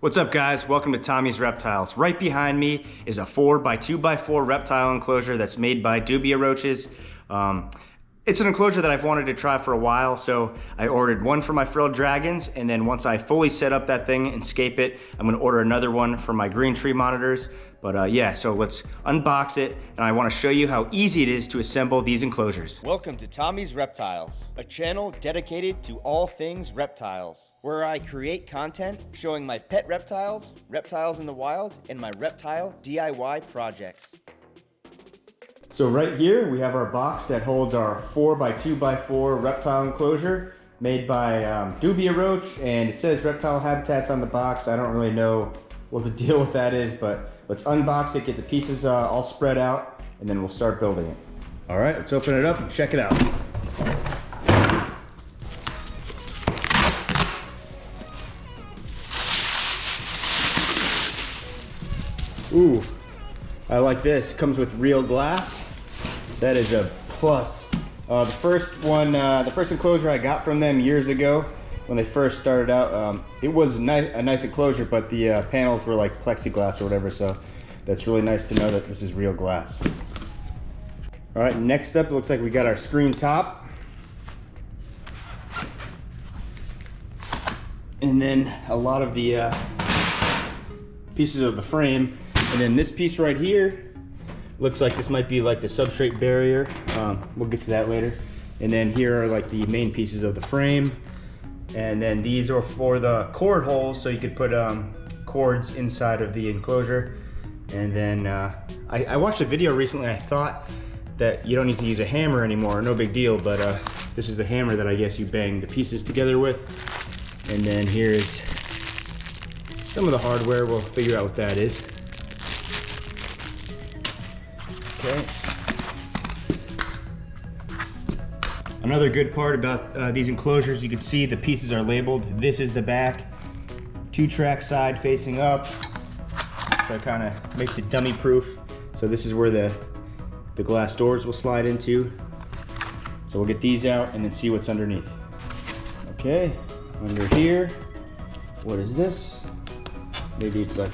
What's up guys, welcome to Tommy's Reptiles. Right behind me is a 4x2x4 reptile enclosure that's made by dubia roaches. It's an enclosure that I've wanted to try for a while, so I ordered one for my frilled dragons, and then once I fully set up that thing and scape it, I'm gonna order another one for my green tree monitors. But yeah, so let's unbox it, and I wanna show you how easy it is to assemble these enclosures. Welcome to Tommy's Reptiles, a channel dedicated to all things reptiles, where I create content showing my pet reptiles, reptiles in the wild, and my reptile DIY projects. So right here, we have our box that holds our 4x2x4 reptile enclosure made by dubia roach, and it says reptile habitats on the box. I don't really know what the deal with that is, but let's unbox it, get the pieces all spread out, and then we'll start building it. All right, let's open it up and check it out. Ooh, I like this. It comes with real glass. That is a plus. The first enclosure I got from them years ago when they first started out, it was a nice enclosure, but the panels were like plexiglass or whatever, so that's really nice to know that this is real glass. All right, next up, it looks like we got our screen top. And then a lot of the pieces of the frame. And then this piece right here, looks like this might be like the substrate barrier. We'll get to that later. And then here are like the main pieces of the frame. And then these are for the cord holes, so you could put cords inside of the enclosure. And then I watched a video recently. I thought that you don't need to use a hammer anymore, no big deal, but this is the hammer that I guess you bang the pieces together with. And then here's some of the hardware. We'll figure out what that is. Okay. Another good part about these enclosures, you can see the pieces are labeled. This is the back, 2-track side facing up. So it kind of makes it dummy proof. So this is where the glass doors will slide into. So we'll get these out and then see what's underneath. Okay, under here, what is this? Maybe it's like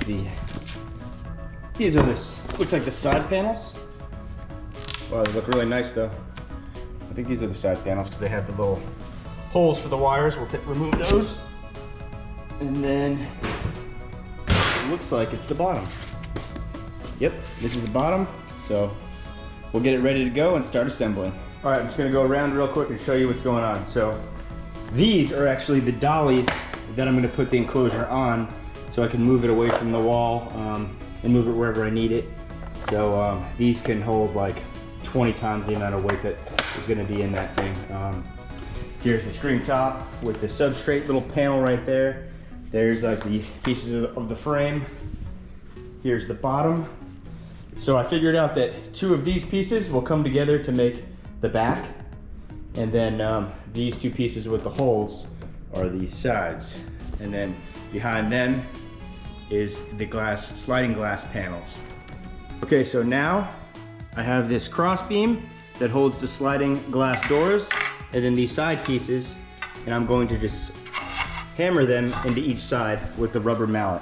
these are looks like the side panels. Wow, they look really nice though. I think these are the side panels because they have the little holes for the wires. We'll remove those. And then it looks like it's the bottom. Yep, this is the bottom. So we'll get it ready to go and start assembling. All right, I'm just gonna go around real quick and show you what's going on. So these are actually the dollies that I'm gonna put the enclosure on so I can move it away from the wall and move it wherever I need it. So these can hold like 20 times the amount of weight that is gonna be in that thing. Here's the screen top with the substrate little panel right there. There's like the pieces of the frame. Here's the bottom. So I figured out that 2 of these pieces will come together to make the back. And then these 2 pieces with the holes are these sides. And then behind them is the sliding glass panels. Okay, so now I have this cross beam that holds the sliding glass doors, and then these side pieces, and I'm going to just hammer them into each side with the rubber mallet.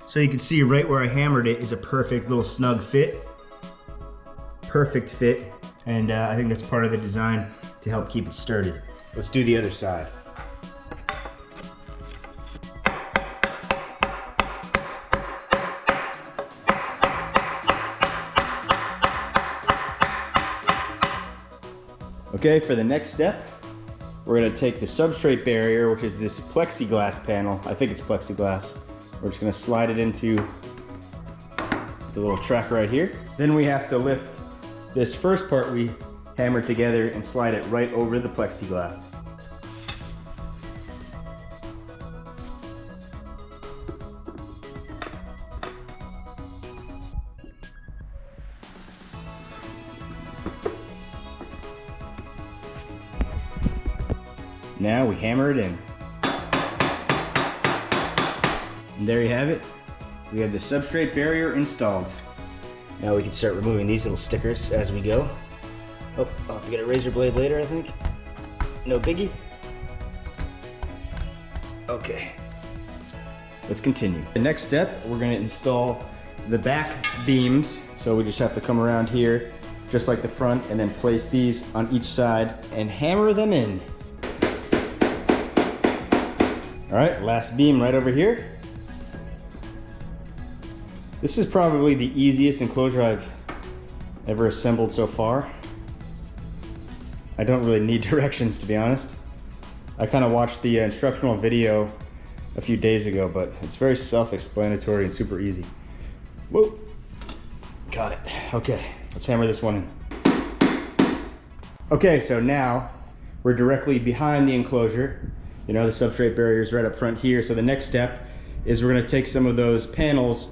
So you can see right where I hammered it is a perfect little snug fit. Perfect fit. And I think that's part of the design to help keep it sturdy. Let's do the other side. Okay, for the next step, we're gonna take the substrate barrier, which is this plexiglass panel. I think it's plexiglass. We're just gonna slide it into the little track right here. Then we have to lift this first part we hammered together and slide it right over the plexiglass. Now we hammer it in. And there you have it. We have the substrate barrier installed. Now we can start removing these little stickers as we go. Oh, I'll have to get a razor blade later, I think. No biggie. Okay, let's continue. The next step, we're gonna install the back beams. So we just have to come around here, just like the front, and then place these on each side and hammer them in. All right, last beam right over here. This is probably the easiest enclosure I've ever assembled so far. I don't really need directions, to be honest. I kind of watched the instructional video a few days ago, but it's very self-explanatory and super easy. Whoa, got it. Okay, let's hammer this one in. Okay, so now we're directly behind the enclosure. You know, the substrate barrier is right up front here. So the next step is we're gonna take some of those panels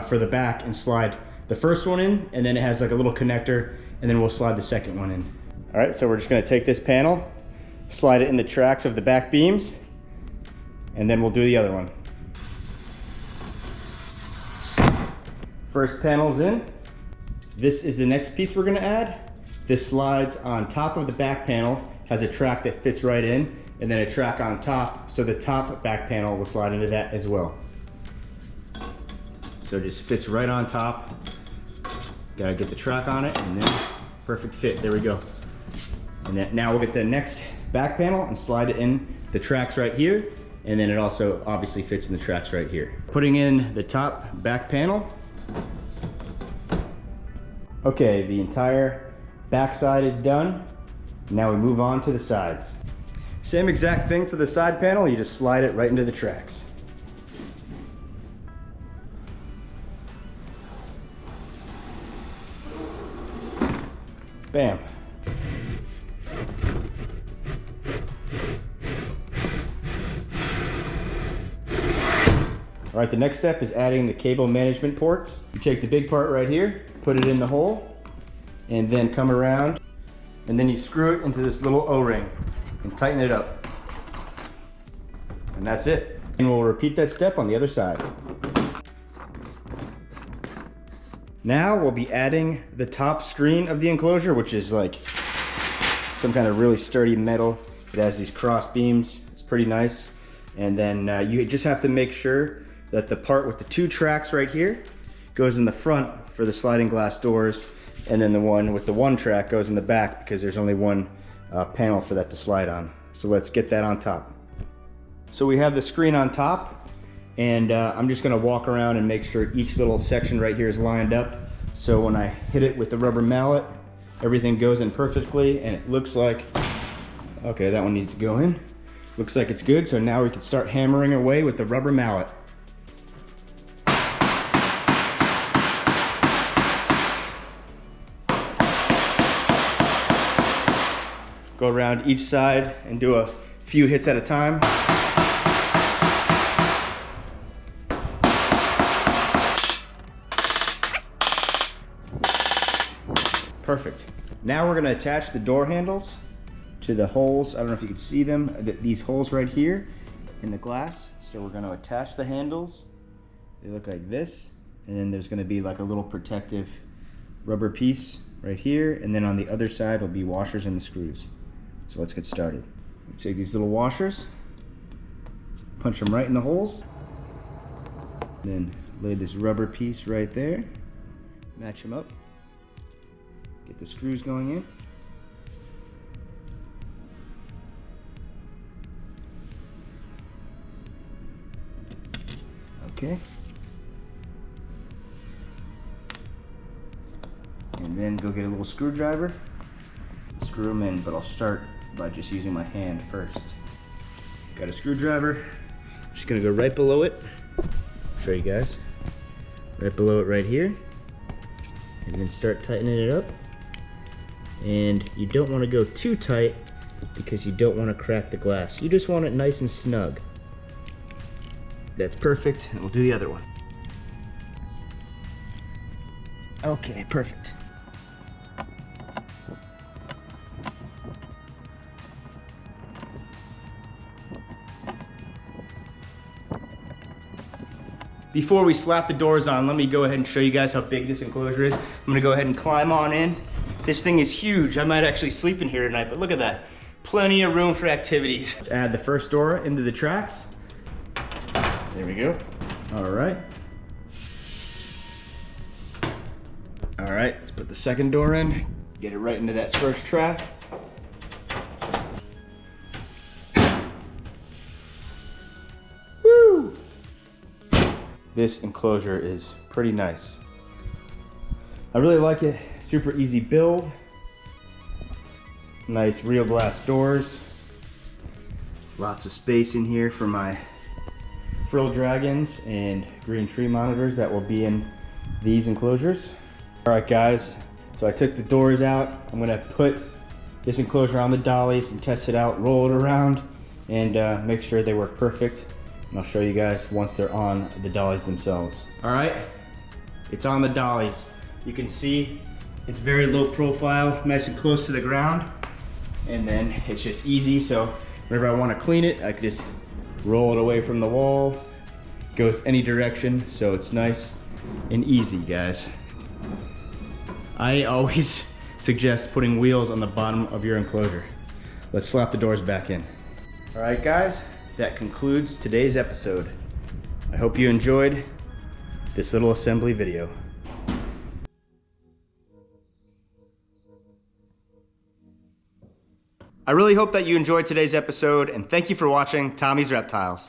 for the back and slide the first one in, and then it has like a little connector, and then we'll slide the second one in. All right, so we're just gonna take this panel, slide it in the tracks of the back beams, and then we'll do the other one. First panel's in. This is the next piece we're gonna add. This slides on top of the back panel, has a track that fits right in, and then a track on top, so the top back panel will slide into that as well. So it just fits right on top. Gotta get the track on it, and then perfect fit, there we go. And then now we'll get the next back panel and slide it in the tracks right here, and then it also obviously fits in the tracks right here. Putting in the top back panel. Okay, the entire back side is done. Now we move on to the sides. Same exact thing for the side panel, you just slide it right into the tracks. Bam. All right, the next step is adding the cable management ports. You take the big part right here, put it in the hole, and then come around, and then you screw it into this little O-ring and tighten it up. And that's it. And we'll repeat that step on the other side. Now we'll be adding the top screen of the enclosure, which is like some kind of really sturdy metal. It has these cross beams. It's pretty nice. And then you just have to make sure that the part with the two tracks right here goes in the front for the sliding glass doors, and then the one with the one track goes in the back because there's only one panel for that to slide on. So let's get that on top. So we have the screen on top, and I'm just gonna walk around and make sure each little section right here is lined up. So when I hit it with the rubber mallet, everything goes in perfectly, and it looks like, okay, that one needs to go in. Looks like it's good, so now we can start hammering away with the rubber mallet. Go around each side and do a few hits at a time. Perfect. Now we're gonna attach the door handles to the holes. I don't know if you can see them, these holes right here in the glass. So we're gonna attach the handles. They look like this. And then there's gonna be like a little protective rubber piece right here. And then on the other side will be washers and the screws. So let's get started. Let's take these little washers, punch them right in the holes. Then lay this rubber piece right there, match them up. Get the screws going in. Okay. And then go get a little screwdriver, screw them in, but I'll start by just using my hand first. Got a screwdriver, just gonna go right below it. Show you guys. Right below it right here. And then start tightening it up. And you don't want to go too tight because you don't want to crack the glass. You just want it nice and snug. That's perfect, and we'll do the other one. Okay, perfect. before we slap the doors on, let me go ahead and show you guys how big this enclosure is. I'm gonna go ahead and climb on in. This thing is huge. I might actually sleep in here tonight, but look at that. Plenty of room for activities. Let's add the first door into the tracks. There we go. All right. All right, let's put the second door in. Get it right into that first track. Woo! This enclosure is pretty nice. I really like it. Super easy build. Nice real glass doors. Lots of space in here for my frill dragons and green tree monitors that will be in these enclosures. All right guys, so I took the doors out. I'm gonna put this enclosure on the dollies and test it out, roll it around, and make sure they work perfect. And I'll show you guys once they're on the dollies themselves. All right, it's on the dollies. You can see it's very low profile, nice and close to the ground. And then it's just easy, so whenever I wanna clean it, I can just roll it away from the wall. Goes any direction, so it's nice and easy, guys. I always suggest putting wheels on the bottom of your enclosure. Let's slap the doors back in. All right, guys, that concludes today's episode. I hope you enjoyed this little assembly video. I really hope that you enjoyed today's episode, and thank you for watching Tommy's Reptiles.